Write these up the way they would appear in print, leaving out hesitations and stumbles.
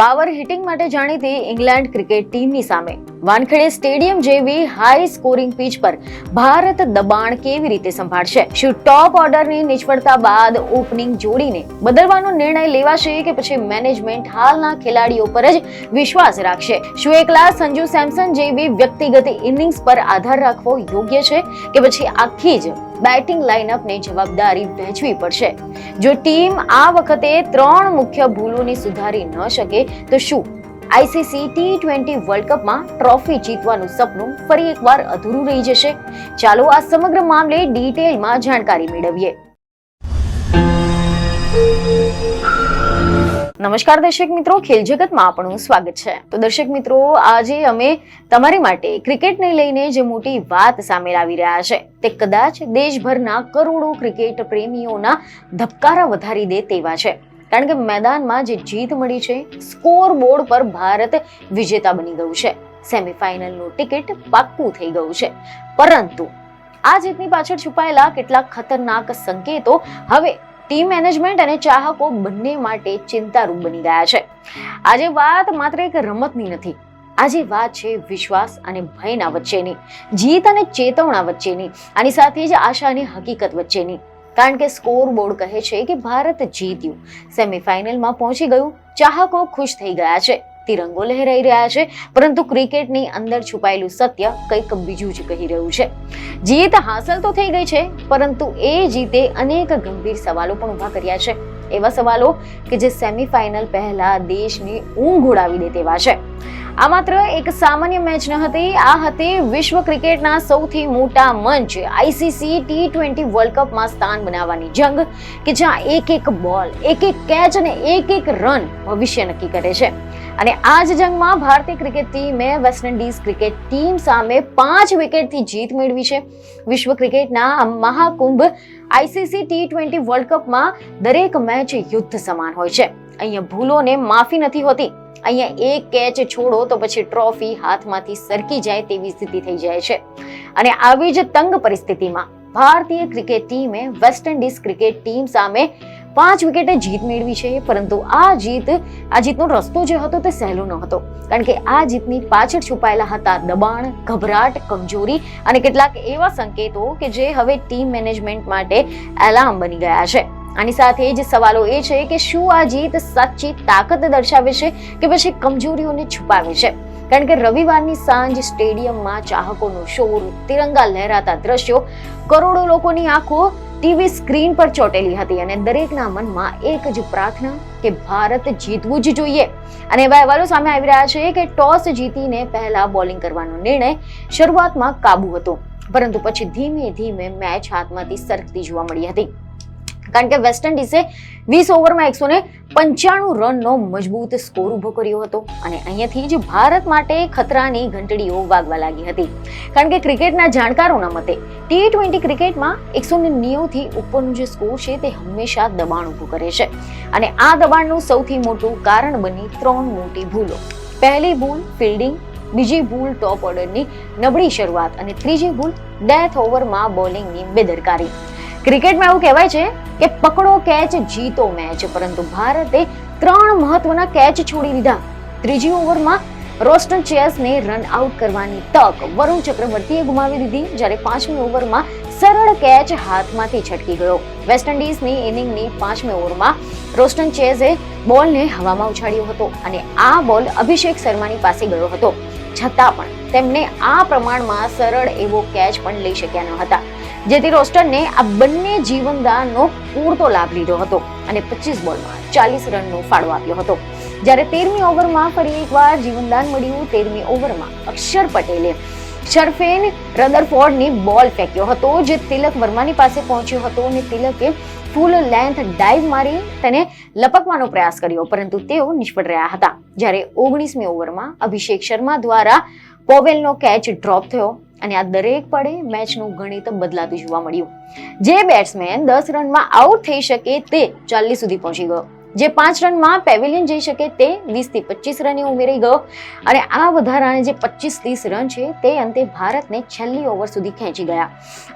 Power hitting માટે જાણીતી England cricket ટીમની સામે વાનખેડે સ્ટેડિયમ જેવી હાઈ સ્કોરિંગ પીચ પર ભારત દબાણ કેવી રીતે સંભાળશે? શું ટોપ ઓર્ડરની નિષ્ફળતા બાદ ઓપનિંગ જોડીને બદલવાનો નિર્ણય લેવાશે કે પછી મેનેજમેન્ટ હાલના ખેલાડીઓ પર જ વિશ્વાસ રાખશે? શું એકલા સંજુ સેમસન જેવી વ્યક્તિગત ઇનિંગ્સ પર આધાર રાખવો યોગ્ય છે કે પછી આખી જ બેટિંગ લાઇનઅપને જવાબદારી વહેંચવી પડશે? જો ટીમ આ વખતે 3 મુખ્ય ભૂલોને સુધારી ન શકે તો શું આઈસીસી T20 વર્લ્ડ કપમાં ટ્રોફી જીતવાનું સપનું ફરી એકવાર અધૂરું રહી જશે? ચાલો આ સમગ્ર મામલે ડિટેલમાં જાણકારી મેળવીએ. નમસ્કાર દર્શક મિત્રો, ખેલ જગતમાં આપનું સ્વાગત છે. તો દર્શક મિત્રો, આજે અમે તમારી માટે ક્રિકેટને લઈને જે મોટી વાત સામે લાવી રહ્યા છે તે કદાચ દેશભરના કરોડો ક્રિકેટ પ્રેમીઓના ધબકારા વધારી દે તેવા છે. કારણ કે મેદાનમાં જે જીત મળી છે, સ્કોર બોર્ડ પર ભારત વિજેતા બની ગયું છે, સેમીફાઇનલનું ટિકિટ પાક્કું થઈ ગયું છે. પરંતુ આ જીતની પાછળ છુપાયેલા કેટલાક ખતરનાક સંકેતો હવે ટીમ મેનેજમેન્ટ અને ચાહકો બંને માટે ચિંતારૂપ બની ગયા છે. આજે વાત માત્ર એક રમતની નથી, આજે વાત છે વિશ્વાસ અને ભયના વચ્ચેની, જીત અને ચેતવણા વચ્ચેની, આની સાથે જ આશા અને હકીકત વચ્ચેની. કારણ કે સ્કોર બોર્ડ કહે છે કે ભારત જીત્યું, સેમીફાઇનલમાં પહોંચી ગયું, ચાહકો ખુશ થઈ ગયા છે, તિરંગો લહેરાઈ રહ્યા છે, પરંતુ ક્રિકેટની અંદર છુપાયેલું સત્ય કંઈક બીજું જ કહી રહ્યું છે. જીત હાંસલ તો થઈ ગઈ છે, પરંતુ એ જીતે અનેક ગંભીર સવાલો પણ ઊભા કર્યા છે. એવા સવાલો કે જે સેમીફાઇનલ પહેલા દેશની ઊંઘ ઉડાવી દે તેવા છે. આ માત્ર એક સામાન્ય મેચ ન હતી, આ હતી વિશ્વ ક્રિકેટના સૌથી મોટા મંચ આઈસીસી T20 વર્લ્ડ કપમાં સ્થાન બનાવવાની જંગ, કે જ્યાં એક એક બોલ, એક એક કેચ અને એક એક રન ભવિષ્ય નક્કી કરે છે. અને આ જ જંગમાં ભારતીય ક્રિકેટ ટીમે વેસ્ટ ઇન્ડિઝ ક્રિકેટ ટીમ સામે 5 વિકેટથી જીત મેળવી છે. વિશ્વ ક્રિકેટના મહાકુંભ આઈસીસી T20 વર્લ્ડ કપમાં દરેક મેચ યુદ્ધ સમાન હોય છે. અહીંયા ભૂલોને માફી નથી હોતી. અહીંયા એક કેચ છોડો તો પછી ટ્રોફી હાથમાંથી સરકી જાય તેવી સ્થિતિ થઈ જાય છે. અને આવી જ તંગ પરિસ્થિતિમાં ભારતીય ક્રિકેટ ટીમે વેસ્ટ ઇન્ડિઝ ક્રિકેટ ટીમ સામે 5 વિકેટે જીત મેળવી છે. પરંતુ આ જીતનો રસ્તો જે હતો તે સહેલો ન હતો. કારણ કે આ જીતની પાછળ છુપાયેલા હતા દબાણ, ગભરાટ, કમજોરી અને કેટલાક એવા સંકેતો કે જે હવે ટીમ મેનેજમેન્ટ માટે એલાર્મ બની ગયા છે. આની સાથે જ સવાલો એ છે કે શું આ જીત સાચી તાકાત દર્શાવે છે કે પછી કમજોરીઓને છુપાવે છે? કારણ કે રવિવારની સાંજ સ્ટેડિયમમાં ચાહકોનો શોર, તિરંગા લહેરાતા દ્રશ્યો, કરોડો લોકોની આંખો ટીવી સ્ક્રીન પર ચોટેલી હતી અને દરેકના મનમાં એક જ પ્રાર્થના કે ભારત જીતવું જ જોઈએ. અને એવા અહેવાલો સામે આવી રહ્યા છે કે ટોસ જીતીને પહેલા બોલિંગ કરવાનો નિર્ણય શરૂઆતમાં કાબુ હતો, પરંતુ પછી ધીમે ધીમે મેચ હાથમાંથી સરકતી જોવા મળી હતી. કારણ કે વેસ્ટ ઇન્ડિઝે 20 ઓવરમાં 195 રનનો મજબૂત સ્કોર ઉભો કર્યો હતો. અને અહીંયાથી જ ભારત માટે ખતરાની ઘંટડીઓ વાગવા લાગી હતી. કારણ કે ક્રિકેટના જાણકારોના મતે T20 ક્રિકેટમાં 190 થી ઉપરનું જે સ્કોર છે તે હંમેશા દબાણ ઉભું કરે છે. અને આ દબાણનું સૌથી મોટું કારણ બની 3 મોટી ભૂલો. પહેલી ભૂલ ફિલ્ડિંગ, બીજી ભૂલ ટોપ ઓર્ડરની નબળી શરૂઆત અને ત્રીજી ભૂલ ડેથ ઓવરમાં બોલિંગની બેદરકારી. ક્રિકેટમાં એવું કહેવાય છે કે પકડો કેચ જીતો મેચ, પરંતુ ભારતે 3 મહત્વના કેચ છોડી દીધા. ત્રીજી ઓવરમાં રોસ્ટન ચેઝને રન આઉટ કરવાની તક વરુણ ચક્રવર્તીએ ગુમાવી દીધી, જ્યારે 5મી ઓવરમાં સરળ કેચ હાથમાંથી છટકી ગયો. વેસ્ટ ઇન્ડિઝની ઇનિંગની 5મી ઓવરમાં રોસ્ટન ચેઝે બોલને હવામાં ઉછાળ્યો હતો અને આ બોલ અભિષેક શર્માની પાસે ગયો હતો. છતાં પણ તેમને આ પ્રમાણમાં સરળ એવો કેચ પણ લઈ શક્યા ન હતા, જેથી રોસ્ટનને આ બંને જીવનદાનનો પૂરતો લાભ લીધો હતો અને 25 બોલમાં 40 રનનો ફાળો આપ્યો હતો. જ્યારે 13મી ઓવરમાં ફરી એકવાર જીવનદાન મળ્યું. 13મી ઓવરમાં અક્ષર પટેલે શર્ફેન રધરફોર્ડની બોલ ફેંક્યો હતો, જે તિલક વર્માની પાસે પહોંચ્યો હતો અને તિલકે ફૂલ લેન્થ ડાઈવ મારી તેને લપકવાનો પ્રયાસ કર્યો, પરંતુ તેઓ નિષ્ફળ રહ્યા હતા. જ્યારે 19મી ઓવરમાં અભિષેક શર્મા દ્વારા પોવેલનો કેચ ડ્રોપ થયો અને આ દરેક પડે મેચનું ગણિત બદલાતું જોવા મળ્યું. જે બેટ્સમેન 10 રનમાં આઉટ થઈ શકે તે 40 સુધી પહોંચી ગયો, જે 5 રનમાં પેવેલિયન જઈ શકે તે 20 થી 25 રને ઉમેરાઈ ગયો અને આ વધારાના જે 25-30 રન છે તે અંતે ભારતને છેલ્લી ઓવર સુધી ખેંચી ગયા.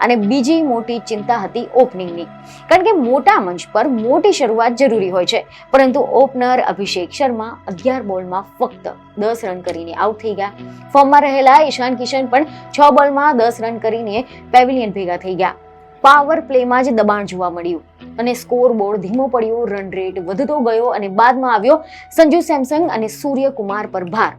અને બીજી મોટી ચિંતા હતી ઓપનિંગની, કારણ કે મોટા મંચ પર મોટી શરૂઆત જરૂરી હોય છે, પરંતુ ઓપનર અભિષેક શર્મા 11 બોલમાં ફક્ત 10 રન કરીને આઉટ થઈ ગયા. ફોર્મમાં રહેલા ઈશાન કિશન પણ 6 બોલમાં 10 રન કરીને પેવેલિયન ભેગા થઈ ગયા. પાવર પ્લેમાં જ દબાણ જોવા મળ્યું અને સ્કોર બોર્ડ ધીમો પડ્યો, રન રેટ વધતો ગયો અને બાદમાં આવ્યો સંજુ સેમસંગ અને સૂર્યકુમાર પર ભાર,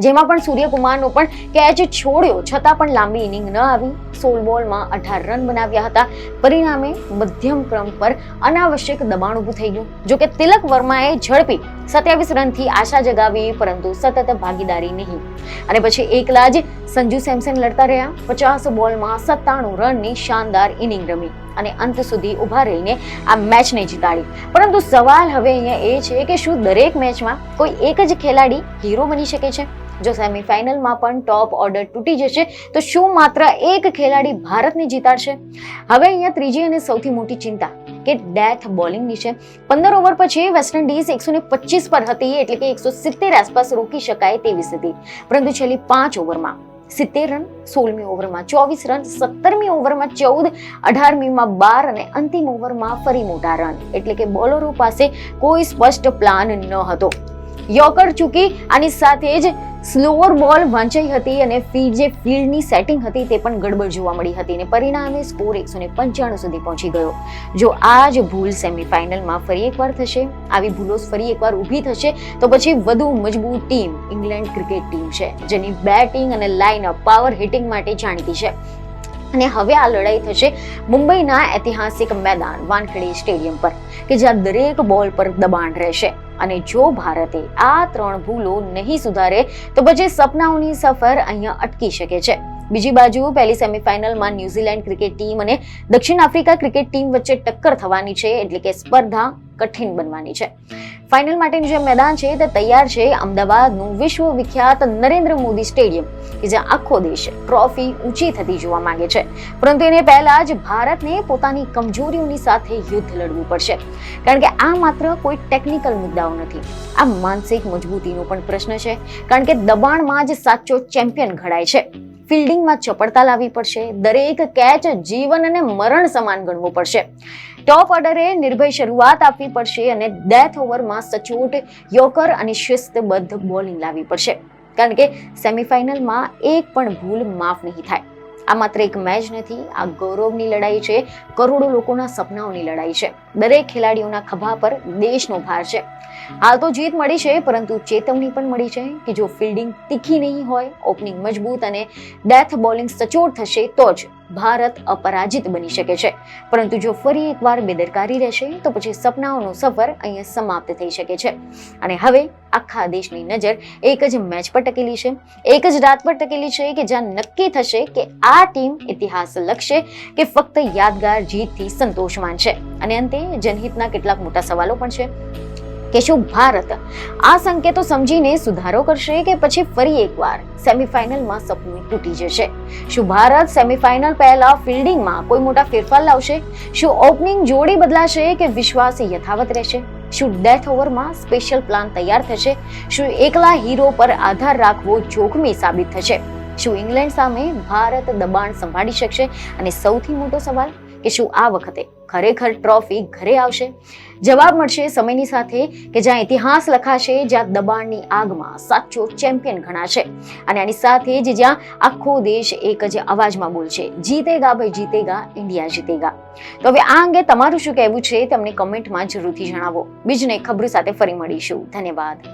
જેમાં પણ સૂર્યકુમારનો પણ કેચ છોડ્યો છતાં પણ લાંબી ઇનિંગ ન આવી. 16 બોલમાં 18 રન બનાવ્યા હતા. પરિણામે મધ્યમ ક્રમ પર અનાવશ્યક દબાણ ઊભું થઈ ગયું. જોકે તિલક વર્માએ ઝડપી 27 રનથી આશા જગાવી, પરંતુ સતત ભાગીદારી નહીં અને પછી એકલા જ સંજુ સેમસન લડતા રહ્યા. 50 બોલમાં 97 રનની શાનદાર ઇનિંગ રમી અને અંત સુધી ઉભા રહીને આ મેચને જીતાડી. પરંતુ સવાલ હવે અહીંયા એ છે કે શું દરેક મેચમાં કોઈ એક જ ખેલાડી હીરો બની શકે છે? જો સેમીફાઇનલમાં પણ ટોપ ઓર્ડર તૂટી જશે તો શું માત્ર એક ખેલાડી ભારતને જીતાડશે? હવે અહીંયા ત્રીજી અને સૌથી મોટી ચિંતા કે ડેથ બોલિંગની છે. 15 ઓવર પછી વેસ્ટ ઇન્ડિઝ 125 પર હતી, એટલે કે 170 આસપાસ રોકી શકાય તેવી સ્થિતિ, પરંતુ છેલ્લી 5 ઓવરમાં 70 રન, 16મી ઓવરમાં 24 રન, 17મી ઓવરમાં 14, 18મીમાં 12 અને અંતિમ ઓવરમાં ફરી મોટા રન, એટલે કે બોલરો પાસે કોઈ સ્પષ્ટ પ્લાન ન હતો. યોર્કર ચૂકી, આની સાથે જ સ્લોઅર બોલ વંચાઈ હતી અને જે ફિલ્ડની સેટિંગ હતી તે પણ ગડબડ જોવા મળી હતી અને પરિણામે સ્કોર 195 સુધી પહોંચી ગયો. જો આ જ ભૂલ સેમીફાઇનલમાં ફરી એકવાર થશે, આવી ભૂલો ફરી એકવાર ઊભી થશે, તો પછી વધુ મજબૂત ટીમ ઇંગ્લેન્ડ ક્રિકેટ ટીમ છે, જેની બેટિંગ અને લાઇનઅપ પાવર હિટિંગ માટે જાણીતી છે. અને હવે આ લડાઈ થશે મુંબઈના ઐતિહાસિક મેદાન વાનખેડે સ્ટેડિયમ પર, કે જ્યાં દરેક બોલ પર દબાણ રહેશે. અને જો ભારતે આ 3 ભૂલો નહીં સુધારે તો પછી સપનાઓની સફર અહીંયા અટકી શકે છે. બીજી બાજુ પહેલી સેમીફાઇનલમાં ન્યુઝીલેન્ડ ક્રિકેટ ટીમ અને દક્ષિણ આફ્રિકા ક્રિકેટ ટીમ વચ્ચે ટક્કર થવાની છે, એટલે કે સ્પર્ધા કઠિન બનવાની છે. ફાઇનલ માટેનું જે મેદાન છે તે તૈયાર છે, અમદાવાદનું વિશ્વ વિખ્યાત નરેન્દ્ર મોદી સ્ટેડિયમ, કે જ્યાં આખો દેશ ટ્રોફી ઊંચી થતી જોવા માંગે છે. પરંતુ એને પહેલા જ ભારતને પોતાની કમજોરીઓની સાથે યુદ્ધ લડવું પડશે, કારણ કે આ માત્ર કોઈ ટેકનિકલ મુદ્દાઓ નથી, આ માનસિક મજબૂતીનો પણ પ્રશ્ન છે. કારણ કે દબાણમાં જ સાચો ચેમ્પિયન ઘડાય છે. ફિલ્ડિંગમાં ચપળતા લાવવી પડશે, દરેક કેચ જીવન અને મરણ સમાન ગણવું પડશે. ટોપ ઓર્ડરે નિર્ભય શરૂઆત આપવી પડશે અને ડેથ ઓવરમાં સચોટ યોર્કર અને શિસ્તબદ્ધ બોલિંગ લાવવી પડશે, કારણ કે સેમીફાઇનલમાં એક પણ ભૂલ માફ નહીં થાય. આ માત્ર એક મેચ નથી, આ ગૌરવની લડાઈ છે, કરોડો લોકોના સપનાઓની લડાઈ છે. દરેક ખેલાડીઓના ખભા પર દેશનો ભાર છે. હાલ તો જીત મળી છે, પરંતુ ચેતવણી પણ મળી છે કે જો ફિલ્ડિંગ તીખી નહીં હોય, ઓપનિંગ મજબૂત અને ડેથ બોલિંગ સચોટ થશે તો જ ભારત અપરાજિત બની શકે છે. પરંતુ જો ફરી એકવાર બેદરકારી રહેશે તો પછી સપનાઓનો સફર અહીંયા સમાપ્ત થઈ શકે છે. અને હવે આખા દેશની નજર એક જ મેચ પર ટકેલી છે, એક જ રાત પર ટકેલી છે, કે જ્યાં નક્કી થશે કે આ ટીમ ઇતિહાસ લખશે કે ફક્ત યાદગાર જીતથી સંતોષ માનશે. અને અંતે જનહિતના કેટલાક મોટા સવાલો પણ છે કે શું ભારત આ સંકેતો સમજીને સુધારો કરશે કે પછી ફરી એકવાર સેમીફાઇનલમાં સપનું તૂટી જશે? શું ભારત સેમીફાઇનલ પહેલા ફિલ્ડિંગમાં કોઈ મોટા ફેરફાર લાવશે? શું ઓપનિંગ જોડી બદલાશે કે વિશ્વાસ યથાવત રહેશે? શું ડેથ ઓવરમાં સ્પેશિયલ પ્લાન તૈયાર થશે? શું એકલા હીરો પર આધાર રાખવો જોખમી સાબિત થશે? શું ઇંગ્લેન્ડ સામે ભારત દબાણ સંભાળી શકશે? અને સૌથી મોટો સવાલ કે શું આ વખતે ખરેખર ટ્રોફી ઘરે આવશે? જવાબ મળશે સમયની સાથે, કે જ્યાં ઇતિહાસ લખાશે, જ્યાં દબાણની આગમાં સાચો ચેમ્પિયન ગણાશે અને આની સાથે જ જ્યાં આખો દેશ એક જ અવાજમાં બોલશે, જીતેગા ભાઈ જીતેગા, ઇન્ડિયા જીતેગા. તો હવે આ અંગે તમારું શું કહેવું છે તમને કમેન્ટમાં જરૂરથી જણાવો. બીજને ખબર સાથે ફરી મળીશું. ધન્યવાદ.